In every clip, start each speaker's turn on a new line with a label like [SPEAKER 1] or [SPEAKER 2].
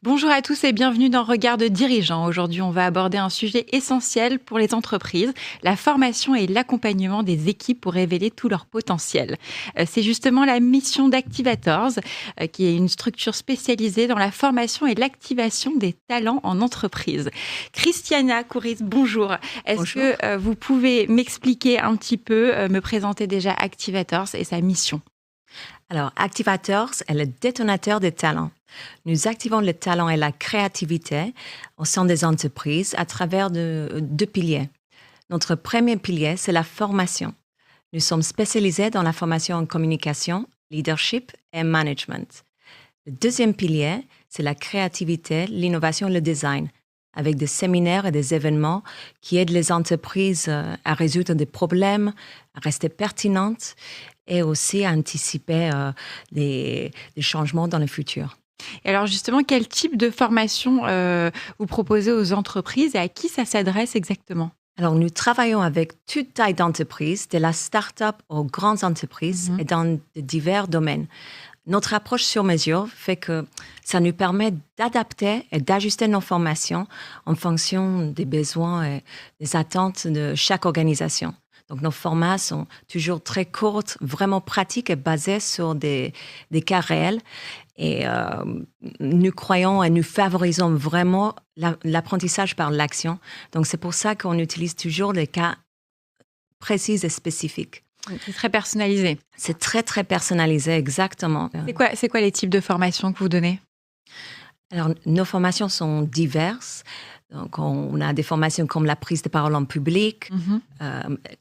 [SPEAKER 1] Bonjour à tous et bienvenue dans Regard de dirigeant. Aujourd'hui, on va aborder un sujet essentiel pour les entreprises, la formation et l'accompagnement des équipes pour révéler tout leur potentiel. C'est justement la mission d'Activators, qui est une structure spécialisée dans la formation et l'activation des talents en entreprise. Christiana Couris, bonjour. Est-ce que vous pouvez m'expliquer un petit peu, me présenter déjà Activators et sa mission ?
[SPEAKER 2] Alors, Activators est le détonateur des talents. Nous activons le talent et la créativité au sein des entreprises à travers deux piliers. Notre premier pilier, c'est la formation. Nous sommes spécialisés dans la formation en communication, leadership et management. Le deuxième pilier, c'est la créativité, l'innovation et le design, avec des séminaires et des événements qui aident les entreprises à résoudre des problèmes, à rester pertinentes et aussi à anticiper des changements dans le futur.
[SPEAKER 1] Et alors justement, quel type de formation vous proposez aux entreprises et à qui ça s'adresse exactement ?
[SPEAKER 2] Alors, nous travaillons avec toute taille d'entreprise, de la start-up aux grandes entreprises et dans de divers domaines. Notre approche sur mesure fait que ça nous permet d'adapter et d'ajuster nos formations en fonction des besoins et des attentes de chaque organisation. Donc, nos formats sont toujours très courts, vraiment pratiques et basés sur des cas réels. Et nous croyons et nous favorisons vraiment l'apprentissage par l'action. Donc, c'est pour ça qu'on utilise toujours des cas précis et spécifiques.
[SPEAKER 1] C'est très personnalisé.
[SPEAKER 2] C'est très, très personnalisé, exactement.
[SPEAKER 1] C'est quoi les types de formations que vous donnez ?
[SPEAKER 2] Alors, nos formations sont diverses. Donc, on a des formations comme la prise de parole en public,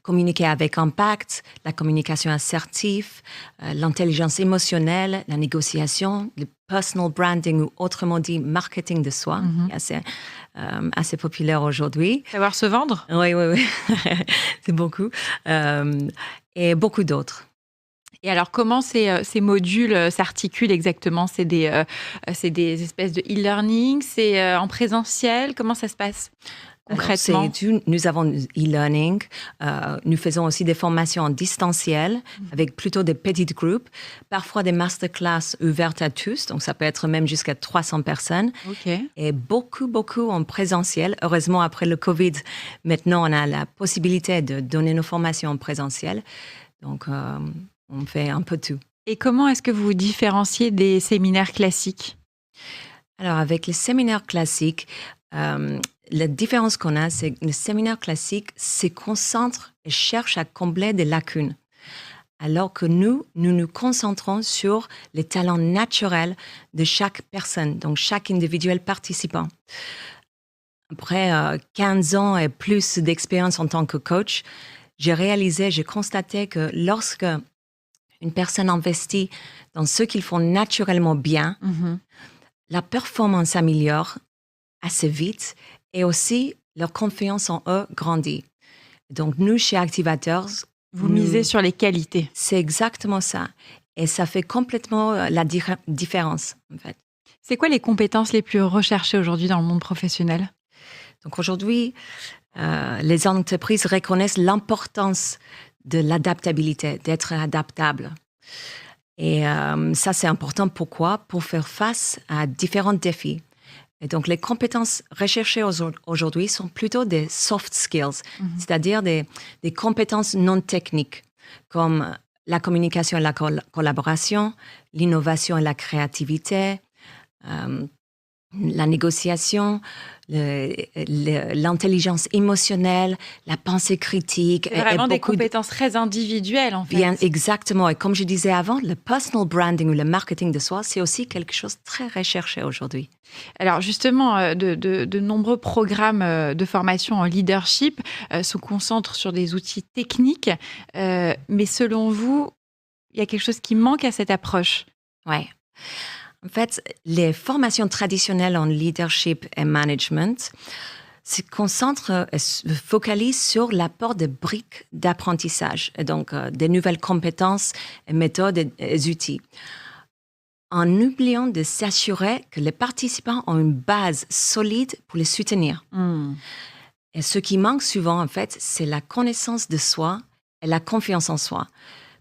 [SPEAKER 2] communiquer avec impact, la communication assertive, l'intelligence émotionnelle, la négociation, le personal branding ou autrement dit marketing de soi, qui est assez populaire aujourd'hui.
[SPEAKER 1] Savoir se vendre ?
[SPEAKER 2] Oui. C'est beaucoup. Et beaucoup d'autres.
[SPEAKER 1] Et alors, comment ces modules s'articulent exactement ? C'est des espèces de e-learning, c'est en présentiel, comment ça se passe concrètement ?
[SPEAKER 2] Nous avons e-learning, nous faisons aussi des formations en distanciel avec plutôt des petits groupes, parfois des masterclass ouvertes à tous, donc ça peut être même jusqu'à 300 personnes.
[SPEAKER 1] Okay.
[SPEAKER 2] Et beaucoup en présentiel. Heureusement, après le Covid, maintenant on a la possibilité de donner nos formations en présentiel. Donc, on fait un peu tout.
[SPEAKER 1] Et comment est-ce que vous vous différenciez des séminaires classiques ?
[SPEAKER 2] Alors, avec les séminaires classiques, la différence qu'on a, c'est que le séminaire classique se concentre et cherche à combler des lacunes. Alors que nous nous concentrons sur les talents naturels de chaque personne, donc chaque individuel participant. Après 15 ans et plus d'expérience en tant que coach, j'ai constaté que lorsque une personne investit dans ce qu'ils font naturellement bien, la performance s'améliore assez vite et aussi leur confiance en eux grandit. Donc, nous, chez Activators...
[SPEAKER 1] Vous misez sur les qualités.
[SPEAKER 2] C'est exactement ça. Et ça fait complètement la différence, en fait.
[SPEAKER 1] C'est quoi les compétences les plus recherchées aujourd'hui dans le monde professionnel ?
[SPEAKER 2] Donc, aujourd'hui, les entreprises reconnaissent l'importance de l'adaptabilité, d'être adaptable. Et ça, c'est important. Pourquoi ? Pour faire face à différents défis. Et donc, les compétences recherchées aujourd'hui sont plutôt des soft skills, c'est-à-dire des compétences non techniques, comme la communication et la collaboration, l'innovation et la créativité, la négociation, l'intelligence émotionnelle, la pensée critique.
[SPEAKER 1] C'est vraiment des compétences très individuelles, en fait.
[SPEAKER 2] Bien, exactement. Et comme je disais avant, le personal branding ou le marketing de soi, c'est aussi quelque chose de très recherché aujourd'hui.
[SPEAKER 1] Alors justement, de nombreux programmes de formation en leadership se concentrent sur des outils techniques. Mais selon vous, il y a quelque chose qui manque à cette approche.
[SPEAKER 2] Oui. En fait, les formations traditionnelles en leadership et management se concentrent et se focalisent sur l'apport de briques d'apprentissage, et donc des nouvelles compétences, méthodes et outils. en oubliant de s'assurer que les participants ont une base solide pour les soutenir. Et ce qui manque souvent, en fait, c'est la connaissance de soi et la confiance en soi.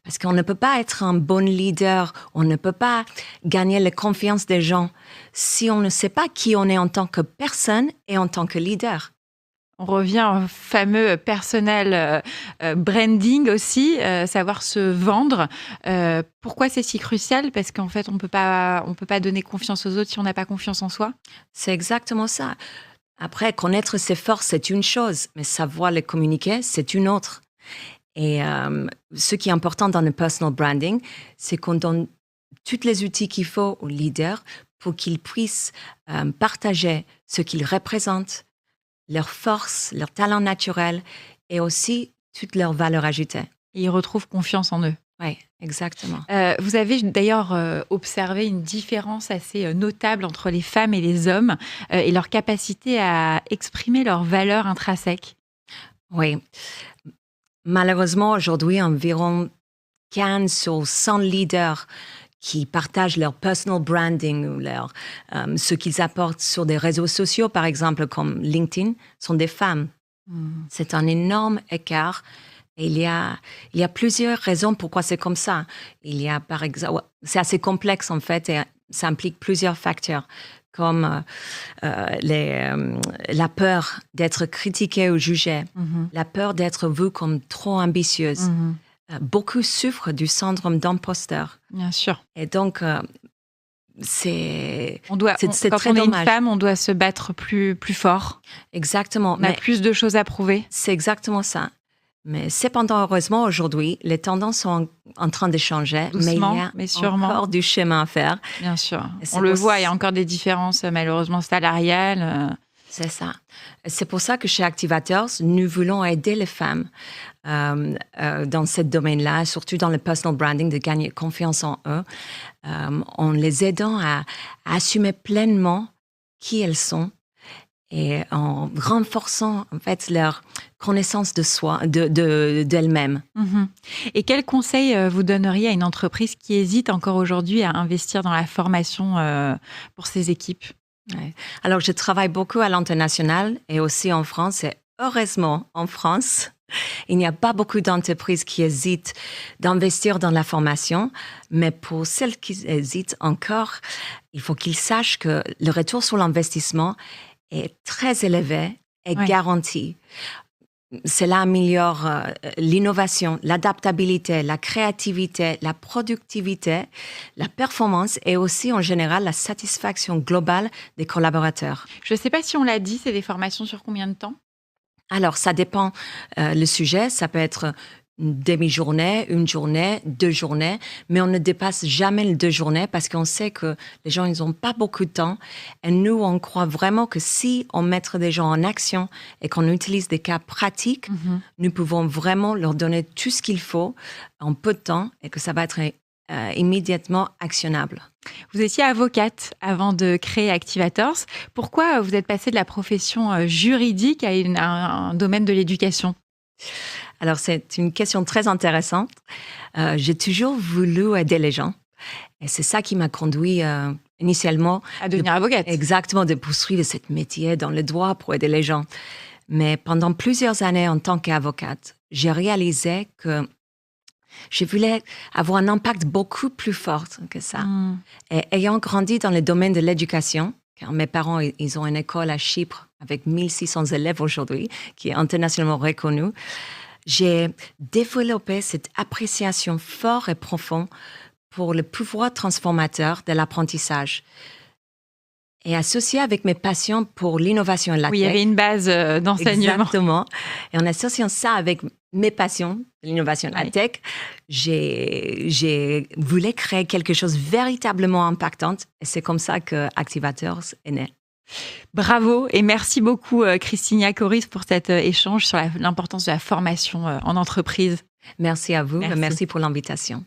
[SPEAKER 2] Parce qu'on ne peut pas être un bon leader, on ne peut pas gagner la confiance des gens si on ne sait pas qui on est en tant que personne et en tant que leader.
[SPEAKER 1] On revient au fameux personnel branding aussi, savoir se vendre. Pourquoi c'est si crucial? Parce qu'en fait, on peut pas donner confiance aux autres si on n'a pas confiance en soi.
[SPEAKER 2] C'est exactement ça. Après, connaître ses forces, c'est une chose, mais savoir les communiquer, c'est une autre. Et ce qui est important dans le personal branding, c'est qu'on donne tous les outils qu'il faut aux leaders pour qu'ils puissent partager ce qu'ils représentent, leurs forces, leurs talents naturels et aussi toutes leurs valeurs ajoutées.
[SPEAKER 1] Et ils retrouvent confiance en eux.
[SPEAKER 2] Oui, exactement.
[SPEAKER 1] Vous avez d'ailleurs observé une différence assez notable entre les femmes et les hommes et leur capacité à exprimer leurs valeurs intrinsèques.
[SPEAKER 2] Oui. Malheureusement, aujourd'hui, environ 15 sur 100 leaders qui partagent leur personal branding ou ce qu'ils apportent sur des réseaux sociaux, par exemple, comme LinkedIn, sont des femmes. C'est un énorme écart. Et il y a plusieurs raisons pourquoi c'est comme ça. Il y a, par exemple, c'est assez complexe, en fait, et ça implique plusieurs facteurs, comme la peur d'être critiquée ou jugée, la peur d'être vue comme trop ambitieuse. Beaucoup souffrent du syndrome d'imposteur.
[SPEAKER 1] Bien sûr.
[SPEAKER 2] Et donc,
[SPEAKER 1] quand
[SPEAKER 2] c'est
[SPEAKER 1] on
[SPEAKER 2] très
[SPEAKER 1] est
[SPEAKER 2] dommage.
[SPEAKER 1] une femme, on doit se battre plus fort.
[SPEAKER 2] Exactement.
[SPEAKER 1] On a plus de choses à prouver.
[SPEAKER 2] C'est exactement ça. Mais cependant, heureusement, aujourd'hui, les tendances sont en train de changer.
[SPEAKER 1] Doucement,
[SPEAKER 2] mais il y a
[SPEAKER 1] sûrement.
[SPEAKER 2] encore du chemin à faire.
[SPEAKER 1] Bien sûr. On le voit, il y a encore des différences malheureusement salariales.
[SPEAKER 2] C'est ça. C'est pour ça que chez Activators, nous voulons aider les femmes dans ce domaine-là, surtout dans le personal branding, de gagner confiance en eux, en les aidant à assumer pleinement qui elles sont et en renforçant en fait leur connaissance de soi, d'elle-même.
[SPEAKER 1] Et quels conseils vous donneriez à une entreprise qui hésite encore aujourd'hui à investir dans la formation pour ses équipes?
[SPEAKER 2] Ouais. Alors, je travaille beaucoup à l'international et aussi en France. Et heureusement, en France, il n'y a pas beaucoup d'entreprises qui hésitent d'investir dans la formation. Mais pour celles qui hésitent encore, il faut qu'ils sachent que le retour sur l'investissement est très élevé et garanti. Cela améliore l'innovation, l'adaptabilité, la créativité, la productivité, la performance et aussi en général la satisfaction globale des collaborateurs.
[SPEAKER 1] Je ne sais pas si on l'a dit, c'est des formations sur combien de temps?
[SPEAKER 2] Alors, ça dépend le sujet. Ça peut être une demi-journée, une journée, 2 journées, mais on ne dépasse jamais les 2 journées parce qu'on sait que les gens, ils n'ont pas beaucoup de temps. Et nous, on croit vraiment que si on met des gens en action et qu'on utilise des cas pratiques, nous pouvons vraiment leur donner tout ce qu'il faut en peu de temps et que ça va être immédiatement actionnable.
[SPEAKER 1] Vous étiez avocate avant de créer Activators. Pourquoi vous êtes passée de la profession juridique à un domaine de l'éducation?
[SPEAKER 2] Alors, c'est une question très intéressante. J'ai toujours voulu aider les gens. Et c'est ça qui m'a conduit initialement
[SPEAKER 1] à devenir avocate.
[SPEAKER 2] Exactement, de poursuivre ce métier dans le droit pour aider les gens. Mais pendant plusieurs années en tant qu'avocate, j'ai réalisé que je voulais avoir un impact beaucoup plus fort que ça. Et ayant grandi dans le domaine de l'éducation, car mes parents, ils ont une école à Chypre avec 1600 élèves aujourd'hui, qui est internationalement reconnue, j'ai développé cette appréciation forte et profonde pour le pouvoir transformateur de l'apprentissage. Et associé avec mes passions pour l'innovation et la tech.
[SPEAKER 1] Oui, il y avait une base d'enseignement.
[SPEAKER 2] Exactement. Et en associant ça avec mes passions, l'innovation et la tech, j'ai voulu créer quelque chose de véritablement impactant. Et c'est comme ça que Activators est né.
[SPEAKER 1] Bravo et merci beaucoup Christine Yacoris pour cet échange sur l'importance de la formation en entreprise.
[SPEAKER 2] Merci à vous. Merci pour l'invitation.